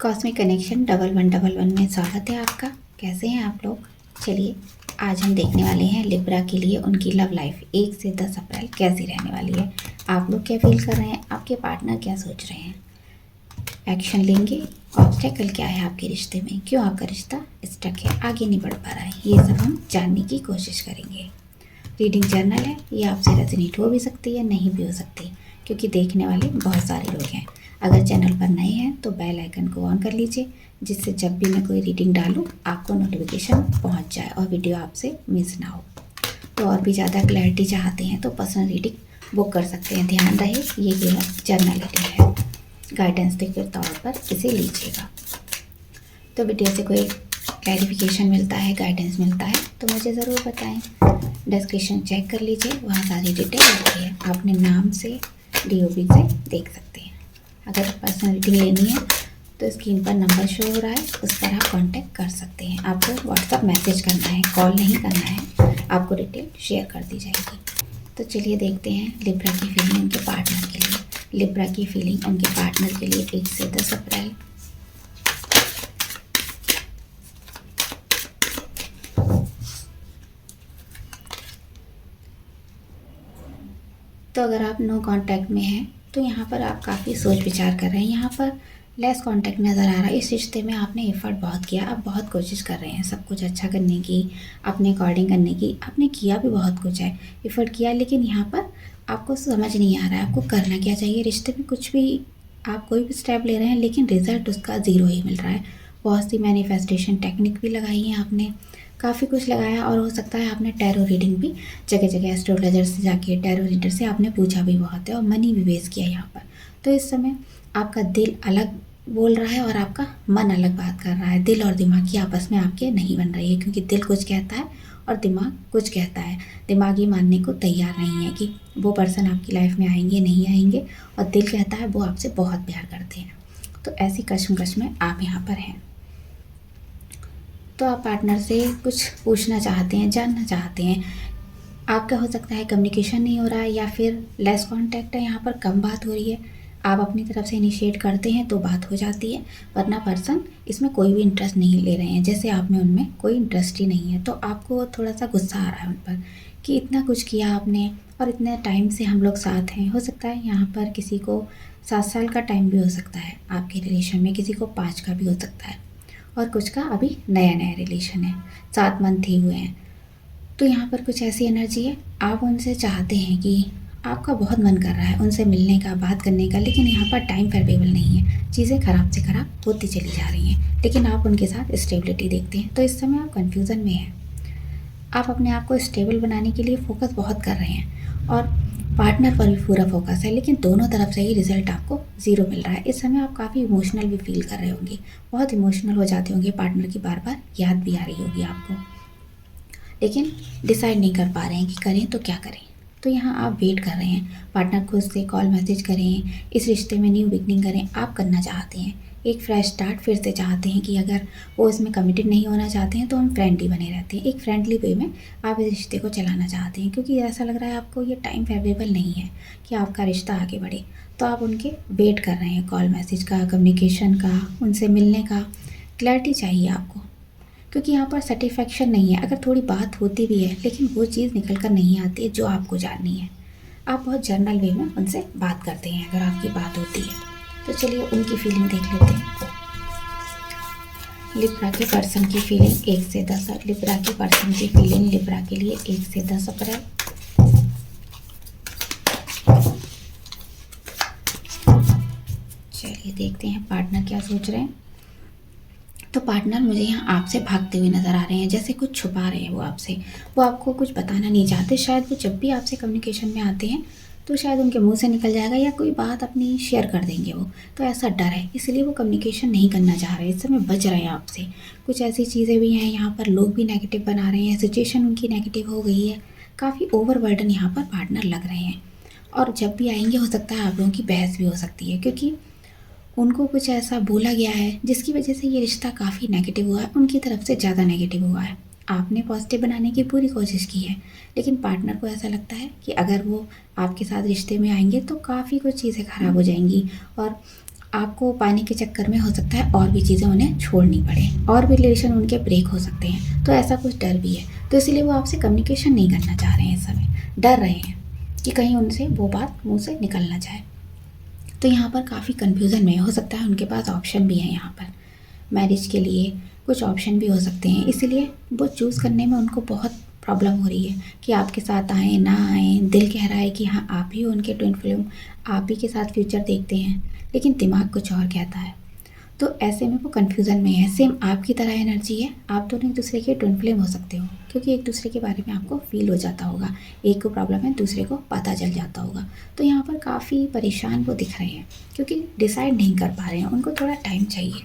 Cosmic connection 1111 में स्वागत है आपका। कैसे हैं आप लोग? चलिए आज हम देखने वाले हैं लिब्रा के लिए उनकी लव लाइफ 1 से 10 अप्रैल कैसी रहने वाली है। आप लोग क्या फील कर रहे हैं, आपके पार्टनर क्या सोच रहे हैं, एक्शन लेंगे, ऑब्स्टेकल क्या है आपके रिश्ते में, क्यों आपका रिश्ता स्टक है, आगे नहीं बढ़ पा रहा है, ये सब हम जानने की कोशिश करेंगे। रीडिंग जर्नल है, ये आपसे रेजोनेट हो भी सकती है, नहीं भी हो सकती, क्योंकि देखने वाले बहुत सारे लोग हैं। अगर चैनल पर नए हैं तो बेल आइकन को ऑन कर लीजिए, जिससे जब भी मैं कोई रीडिंग डालूँ आपको नोटिफिकेशन पहुंच जाए और वीडियो आपसे मिस ना हो। तो और भी ज़्यादा क्लैरिटी चाहते हैं तो पर्सनल रीडिंग बुक कर सकते हैं। ध्यान रहे ये केवल जर्नल रीडिंग है, गाइडेंस के तौर पर इसे लीजिएगा। तो वीडियो से कोई क्लैरिफिकेशन मिलता है, गाइडेंस मिलता है तो मुझे ज़रूर बताएं। डिस्क्रिप्शन चेक कर लीजिए, वहाँ सारी डिटेल होती है, आप अपने नाम से DOB से देख सकते हैं। अगर पर्सनल रीडिंग लेनी है तो स्क्रीन पर नंबर शो हो रहा है, उस पर आप कांटेक्ट कर सकते हैं। आपको व्हाट्सएप मैसेज करना है, कॉल नहीं करना है, आपको डिटेल शेयर कर दी जाएगी। तो चलिए देखते हैं लिब्रा की फीलिंग उनके पार्टनर के लिए। लिब्रा की फीलिंग उनके पार्टनर के लिए 1 से 10 अप्रैल। तो अगर आप नो कांटेक्ट में हैं तो यहाँ पर आप काफ़ी सोच विचार कर रहे हैं। यहाँ पर लेस कांटेक्ट नज़र आ रहा है। इस रिश्ते में आपने एफर्ट बहुत किया, आप बहुत कोशिश कर रहे हैं सब कुछ अच्छा करने की, अपने अकॉर्डिंग करने की, आपने किया भी बहुत कुछ है, एफर्ट किया, लेकिन यहाँ पर आपको समझ नहीं आ रहा है आपको करना क्या चाहिए। रिश्ते में कुछ भी आप कोई भी स्टेप ले रहे हैं लेकिन रिजल्ट उसका ज़ीरो ही मिल रहा है। बहुत सी मैनिफेस्टेशन टेक्निक भी लगाई है आपने, काफ़ी कुछ लगाया, और हो सकता है आपने टैरो रीडिंग भी जगह जगह एस्ट्रोलॉजर से जाके, टैरो रीडर से आपने पूछा भी बहुत है और मनी भी वेस्ट किया यहाँ पर। तो इस समय आपका दिल अलग बोल रहा है और आपका मन अलग बात कर रहा है। दिल और दिमाग की आपस में आपके नहीं बन रही है, क्योंकि दिल कुछ कहता है और दिमाग कुछ कहता है। दिमाग ये मानने को तैयार नहीं है कि वो पर्सन आपकी लाइफ में आएंगे नहीं आएंगे, और दिल कहता है वो आपसे बहुत प्यार करते हैं। तो ऐसी कश्मकश में आप यहाँ पर हैं। तो आप पार्टनर से कुछ पूछना चाहते हैं, जानना चाहते हैं। आपका हो सकता है कम्युनिकेशन नहीं हो रहा है, या फिर लेस कांटेक्ट है, यहाँ पर कम बात हो रही है। आप अपनी तरफ से इनिशिएट करते हैं तो बात हो जाती है, वरना पर्सन इसमें कोई भी इंटरेस्ट नहीं ले रहे हैं, जैसे आप में उनमें कोई इंटरेस्ट ही नहीं है। तो आपको थोड़ा सा गुस्सा आ रहा है उन पर कि इतना कुछ किया आपने और इतने टाइम से हम लोग साथ हैं। हो सकता है यहाँ पर किसी को 7 साल का टाइम भी हो सकता है आपके रिलेशन में, किसी को 5 का भी हो सकता है, और कुछ का अभी नया नया रिलेशन है, 7 मंथ ही हुए हैं। तो यहाँ पर कुछ ऐसी एनर्जी है, आप उनसे चाहते हैं कि आपका बहुत मन कर रहा है उनसे मिलने का, बात करने का, लेकिन यहाँ पर टाइम फेवरेबल नहीं है, चीज़ें ख़राब से ख़राब होती चली जा रही हैं, लेकिन आप उनके साथ स्टेबिलिटी देखते हैं। तो इस समय आप कन्फ्यूज़न में हैं। आप अपने आप को स्टेबल बनाने के लिए फोकस बहुत कर रहे हैं और पार्टनर पर भी पूरा फोकस है, लेकिन दोनों तरफ से ही रिजल्ट आपको ज़ीरो मिल रहा है। इस समय आप काफ़ी इमोशनल भी फील कर रहे होंगे, बहुत इमोशनल हो जाते होंगे, पार्टनर की बार बार याद भी आ रही होगी आपको, लेकिन डिसाइड नहीं कर पा रहे हैं कि करें तो क्या करें। तो यहाँ आप वेट कर रहे हैं, पार्टनर खुद से कॉल मैसेज करें, इस रिश्ते में न्यू बिगनिंग करें, आप करना चाहते हैं, एक फ्रेश स्टार्ट फिर से चाहते हैं कि अगर वो इसमें कमिटेड नहीं होना चाहते हैं तो हम फ्रेंडली बने रहते हैं, एक फ्रेंडली वे में आप इस रिश्ते को चलाना चाहते हैं, क्योंकि ऐसा लग रहा है आपको ये टाइम फेवरेबल नहीं है कि आपका रिश्ता आगे बढ़े। तो आप उनके वेट कर रहे हैं, कॉल मैसेज का, कम्युनिकेशन का, उनसे मिलने का, क्लैरिटी चाहिए आपको, क्योंकि यहाँ पर सेटिस्फैक्शन नहीं है। अगर थोड़ी बात होती भी है लेकिन वो चीज़ निकल कर नहीं आती है जो आपको जाननी है। आप बहुत जनरल वे में उनसे बात करते हैं अगर आपकी बात होती है। तो चलिए उनकी फीलिंग देख लेते हैं। लिब्रा के पर्सन की फीलिंग 1 से 10। लिब्रा के पर्सन की फीलिंग लिब्रा के लिए 1 से 10 अप्रैल। चलिए देखते हैं पार्टनर क्या सोच रहे हैं। तो पार्टनर मुझे यहाँ आपसे भागते हुए नज़र आ रहे हैं, जैसे कुछ छुपा रहे हैं वो आपसे, वो आपको कुछ बताना नहीं चाहते। शायद वो जब भी आपसे कम्युनिकेशन में आते हैं तो शायद उनके मुंह से निकल जाएगा या कोई बात अपनी शेयर कर देंगे वो, तो ऐसा डर है, इसलिए वो कम्युनिकेशन नहीं करना चाह रहे, इस समय बच रहे हैं आपसे। कुछ ऐसी चीज़ें भी हैं यहाँ पर, लोग भी नेगेटिव बना रहे हैं, सिचुएशन उनकी नेगेटिव हो गई है, काफ़ी ओवरबर्डन यहाँ पर पार्टनर लग रहे हैं। और जब भी आएंगे हो सकता है आप लोगों की बहस भी हो सकती है, क्योंकि उनको कुछ ऐसा बोला गया है जिसकी वजह से ये रिश्ता काफ़ी नेगेटिव हुआ है, उनकी तरफ से ज़्यादा नेगेटिव हुआ है। आपने पॉजिटिव बनाने की पूरी कोशिश की है, लेकिन पार्टनर को ऐसा लगता है कि अगर वो आपके साथ रिश्ते में आएंगे तो काफ़ी कुछ चीज़ें ख़राब हो जाएंगी और आपको पाने के चक्कर में हो सकता है और भी चीज़ें उन्हें छोड़नी पड़े और भी रिलेशन उनके ब्रेक हो सकते हैं। तो ऐसा कुछ डर भी है, तो इसलिए वो आपसे कम्युनिकेशन नहीं करना चाह रहे हैं इस समय, डर रहे हैं कि कहीं उनसे वो बात मुँह से निकल ना जाए। तो यहाँ पर काफ़ी कन्फ्यूज़न में हो सकता है उनके पास ऑप्शन भी है, यहाँ पर मैरिज के लिए कुछ ऑप्शन भी हो सकते हैं, इसीलिए वो चूज़ करने में उनको बहुत प्रॉब्लम हो रही है कि आपके साथ आएँ ना आएँ। दिल कह रहा है कि हाँ आप ही हो उनके ट्विन फ्लेम, आप ही के साथ फ्यूचर देखते हैं, लेकिन दिमाग कुछ और कहता है। तो ऐसे में वो कन्फ्यूज़न में है। सेम आपकी तरह एनर्जी है, आप दोनों एक दूसरे के ट्विन फ्लेम हो सकते हो, क्योंकि एक दूसरे के बारे में आपको फील हो जाता होगा, एक को प्रॉब्लम है दूसरे को पता चल जाता होगा। तो यहाँ पर काफ़ी परेशान वो दिख रहे हैं, क्योंकि डिसाइड नहीं कर पा रहे हैं, उनको थोड़ा टाइम चाहिए।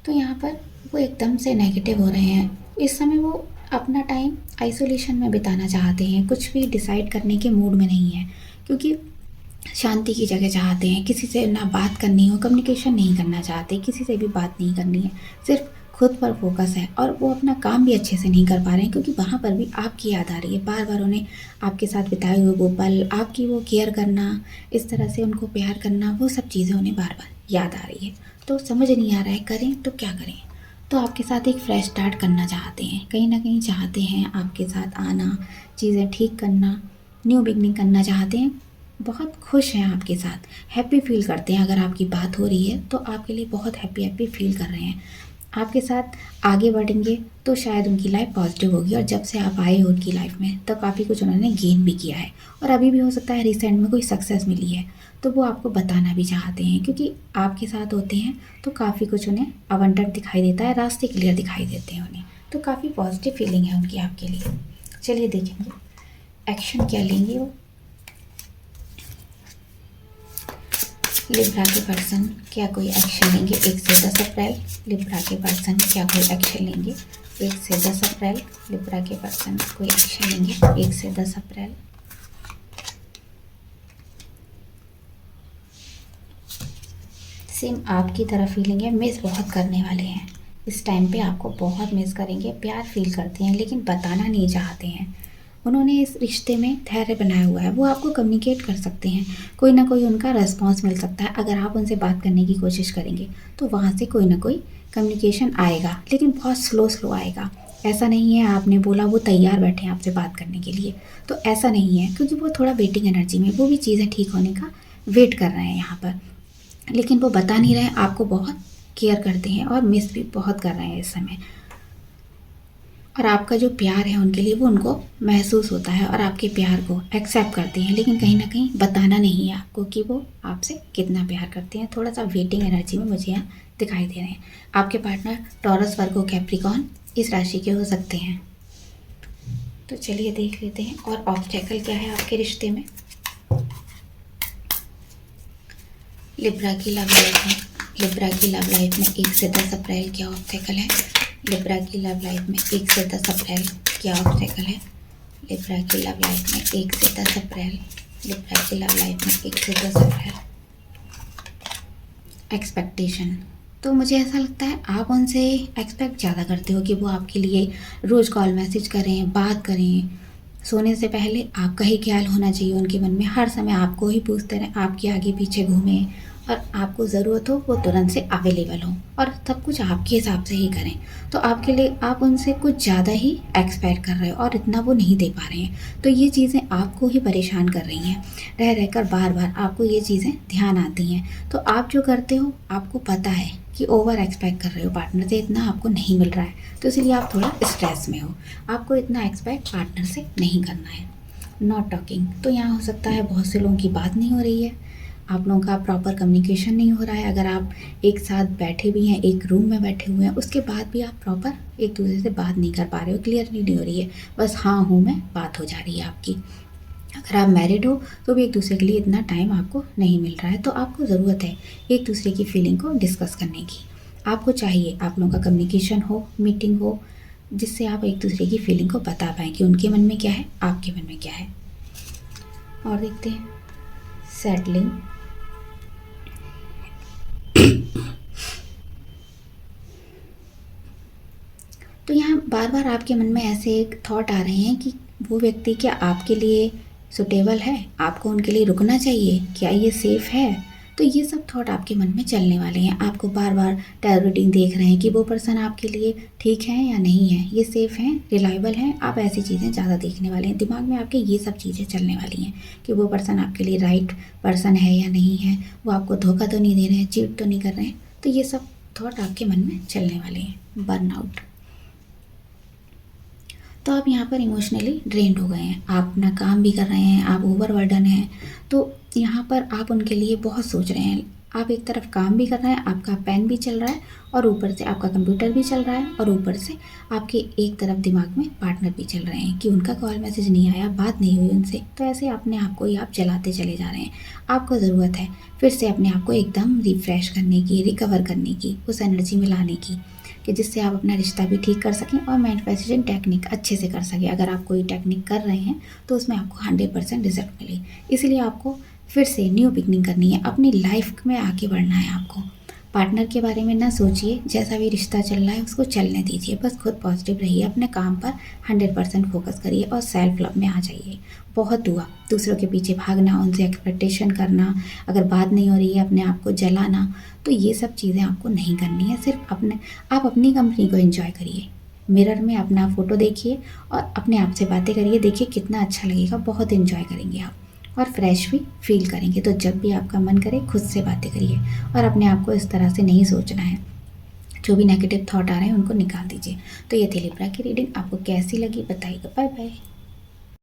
तो यहाँ पर वो एकदम से नेगेटिव हो रहे हैं। इस समय वो अपना टाइम आइसोलेशन में बिताना चाहते हैं, कुछ भी डिसाइड करने के मूड में नहीं है, क्योंकि शांति की जगह चाहते हैं। किसी से ना बात करनी हो, कम्युनिकेशन नहीं करना चाहते, किसी से भी बात नहीं करनी है, सिर्फ खुद पर फोकस है। और वो अपना काम भी अच्छे से नहीं कर पा रहे हैं, क्योंकि वहाँ पर भी आपकी याद आ रही है। बार बार उन्हें आपके साथ बिताए हुए वो पल, आपकी वो केयर करना, इस तरह से उनको प्यार करना, वो सब चीज़ें उन्हें बार बार याद आ रही है। तो समझ नहीं आ रहा है करें तो क्या करें। तो आपके साथ एक फ्रेश स्टार्ट करना चाहते हैं, कहीं ना कहीं चाहते हैं आपके साथ आना, चीज़ें ठीक करना, न्यू बिगनिंग करना चाहते हैं। बहुत खुश हैं आपके साथ, हैप्पी फील करते हैं। अगर आपकी बात हो रही है तो आपके लिए बहुत हैप्पी हैप्पी फील कर रहे हैं। आपके साथ आगे बढ़ेंगे तो शायद उनकी लाइफ पॉजिटिव होगी। और जब से आप आए हो उनकी लाइफ में तब काफ़ी कुछ उन्होंने गेन भी किया है, और अभी भी हो सकता है रिसेंट में कोई सक्सेस मिली है, तो वो आपको बताना भी चाहते हैं। क्योंकि आपके साथ होते हैं तो काफ़ी कुछ उन्हें अबंडेंट दिखाई देता है, रास्ते क्लियर दिखाई देते हैं उन्हें। तो काफ़ी पॉजिटिव फीलिंग है उनकी आपके लिए। चलिए देखेंगे एक्शन क्या लेंगे वो। लिब्रा के पर्सन क्या कोई एक्शन लेंगे 1 से 10 अप्रैल। लिब्रा के पर्सन क्या कोई एक्शन लेंगे 1 से 10 अप्रैल। लिब्रा के पर्सन कोई एक्शन लेंगे 1 से 10 अप्रैल। सेम आपकी तरह फीलिंग है, मिस बहुत करने वाले हैं इस टाइम पे, आपको बहुत मिस करेंगे। प्यार फील करते हैं लेकिन बताना नहीं चाहते हैं। उन्होंने इस रिश्ते में धैर्य बनाया हुआ है, वो आपको कम्युनिकेट कर सकते हैं, कोई ना कोई उनका रेस्पॉन्स मिल सकता है। अगर आप उनसे बात करने की कोशिश करेंगे तो वहाँ से कोई ना कोई कम्युनिकेशन आएगा, लेकिन बहुत स्लो स्लो आएगा। ऐसा नहीं है आपने बोला वो तैयार बैठे हैं आपसे बात करने के लिए, तो ऐसा नहीं है, क्योंकि वो थोड़ा वेटिंग एनर्जी में, वो भी चीज़ें ठीक होने का वेट कर रहे हैं यहाँ पर। लेकिन वो बता नहीं रहे, आपको बहुत केयर करते हैं और मिस भी बहुत कर रहे हैं इस समय। और आपका जो प्यार है उनके लिए वो उनको महसूस होता है, और आपके प्यार को एक्सेप्ट करते हैं, लेकिन कहीं ना कहीं बताना नहीं है आपको कि वो आपसे कितना प्यार करते हैं। थोड़ा सा वेटिंग एनर्जी में मुझे यहाँ दिखाई दे रहे हैं। आपके पार्टनर टॉरस, वर्गो, कैप्रिकॉर्न इस राशि के हो सकते हैं। तो चलिए देख लेते हैं और ऑब्स्टेकल क्या है आपके रिश्ते में। लिब्रा की लव लाइफ में, लिब्रा की लव लाइफ में 1 से 10 अप्रैल क्या ऑब्स्टेकल है। लिब्रा की लव लाइफ में 1 से 10 अप्रैल क्या ऑब्स्टेकल है। लिब्रा की लव लाइफ में 1 से 10 अप्रैल। लिब्रा की लव लाइफ में 1 से 10 अप्रैल। एक्सपेक्टेशन, तो मुझे ऐसा लगता है आप उनसे एक्सपेक्ट ज़्यादा करते हो कि वो आपके लिए रोज़ कॉल मैसेज करें, बात करें। सोने से पहले आपका ही ख्याल होना चाहिए उनके मन में, हर समय आपको ही पूछते रहें, आपके आगे पीछे घूमें, और आपको ज़रूरत हो वो तुरंत से अवेलेबल हो, और सब कुछ आपके हिसाब से ही करें। तो आपके लिए आप उनसे कुछ ज़्यादा ही एक्सपेक्ट कर रहे हो और इतना वो नहीं दे पा रहे हैं। तो ये चीज़ें आपको ही परेशान कर रही हैं, रह रहकर बार बार आपको ये चीज़ें ध्यान आती हैं। तो आप जो करते हो आपको पता है कि ओवर एक्सपेक्ट कर रहे हो पार्टनर से, इतना आपको नहीं मिल रहा है, तो इसलिए आप थोड़ा स्ट्रेस में हो। आपको इतना एक्सपेक्ट पार्टनर से नहीं करना है। नॉट टॉकिंग, तो यहाँ हो सकता है बहुत से लोगों की बात नहीं हो रही है, आप लोगों का प्रॉपर कम्युनिकेशन नहीं हो रहा है। अगर आप एक साथ बैठे भी हैं, एक रूम में बैठे हुए हैं, उसके बाद भी आप प्रॉपर एक दूसरे से बात नहीं कर पा रहे हो, क्लियरली नहीं हो रही है, बस हाँ हूँ मैं बात हो जा रही है आपकी। अगर आप मैरिड हो तो भी एक दूसरे के लिए इतना टाइम आपको नहीं मिल रहा है। तो आपको ज़रूरत है एक दूसरे की फीलिंग को डिस्कस करने की। आपको चाहिए आप लोगों का कम्युनिकेशन हो, मीटिंग हो, जिससे आप एक दूसरे की फीलिंग को बता पाएँ कि उनके मन में क्या है, आपके मन में क्या है। और देखते हैं सेटलिंग। तो यहाँ बार बार आपके मन में ऐसे एक थॉट आ रहे हैं कि वो व्यक्ति क्या आपके लिए सुटेबल है, आपको उनके लिए रुकना चाहिए, क्या ये सेफ़ है। तो ये सब थॉट आपके मन में चलने वाले हैं। आपको बार बार टैरो रीडिंग देख रहे हैं कि वो पर्सन आपके लिए ठीक है या नहीं है, ये सेफ़ हैं, रिलायबल हैं। आप ऐसी चीज़ें ज़्यादा देखने वाले हैं। दिमाग में आपके ये सब चीज़ें चलने वाली हैं कि वो पर्सन आपके लिए राइट पर्सन है या नहीं है, वो आपको धोखा तो नहीं दे रहे हैं, चीट तो नहीं कर रहे हैं। तो ये सब थॉट आपके मन में चलने वाले हैं। बर्नआउट, तो आप यहाँ पर इमोशनली ड्रेन्ड हो गए हैं, आप अपना काम भी कर रहे हैं, आप ओवरबर्डन हैं। तो यहाँ पर आप उनके लिए बहुत सोच रहे हैं। आप एक तरफ काम भी कर रहे हैं, आपका पेन भी चल रहा है और ऊपर से आपका कंप्यूटर भी चल रहा है और ऊपर से आपके एक तरफ दिमाग में पार्टनर भी चल रहे हैं कि उनका कॉल मैसेज नहीं आया, बात नहीं हुई उनसे। तो ऐसे अपने आप को ही आप जलाते चले जा रहे हैं। आपको ज़रूरत है फिर से अपने आप को एकदम रिफ़्रेश करने की, रिकवर करने की, उस एनर्जी में लाने की, कि जिससे आप अपना रिश्ता भी ठीक कर सकें और मैनिफेस्टेशन टेक्निक अच्छे से कर सकें। अगर आप कोई टेक्निक कर रहे हैं तो उसमें आपको 100% रिजल्ट मिले। इसीलिए आपको फिर से न्यू बिगनिंग करनी है, अपनी लाइफ में आगे बढ़ना है। आपको पार्टनर के बारे में ना सोचिए, जैसा भी रिश्ता चल रहा है उसको चलने दीजिए। बस खुद पॉजिटिव रहिए, अपने काम पर 100% फोकस करिए और सेल्फ लव में आ जाइए। बहुत हुआ दूसरों के पीछे भागना, उनसे एक्सपेक्टेशन करना, अगर बात नहीं हो रही है अपने आप को जलाना, तो ये सब चीज़ें आपको नहीं करनी है। सिर्फ आप अपनी कंपनी को एंजॉय करिए। मिरर में अपना फ़ोटो देखिए और अपने आप से बातें करिए, देखिए कितना अच्छा लगेगा, बहुत एंजॉय करेंगे आप और फ्रेश भी फील करेंगे। तो जब भी आपका मन करे खुद से बातें करिए और अपने आप को इस तरह से नहीं सोचना है। जो भी नेगेटिव थॉट आ रहे हैं उनको निकाल दीजिए। तो ये थी लिब्रा की रीडिंग, आपको कैसी लगी बताइएगा। Bye bye.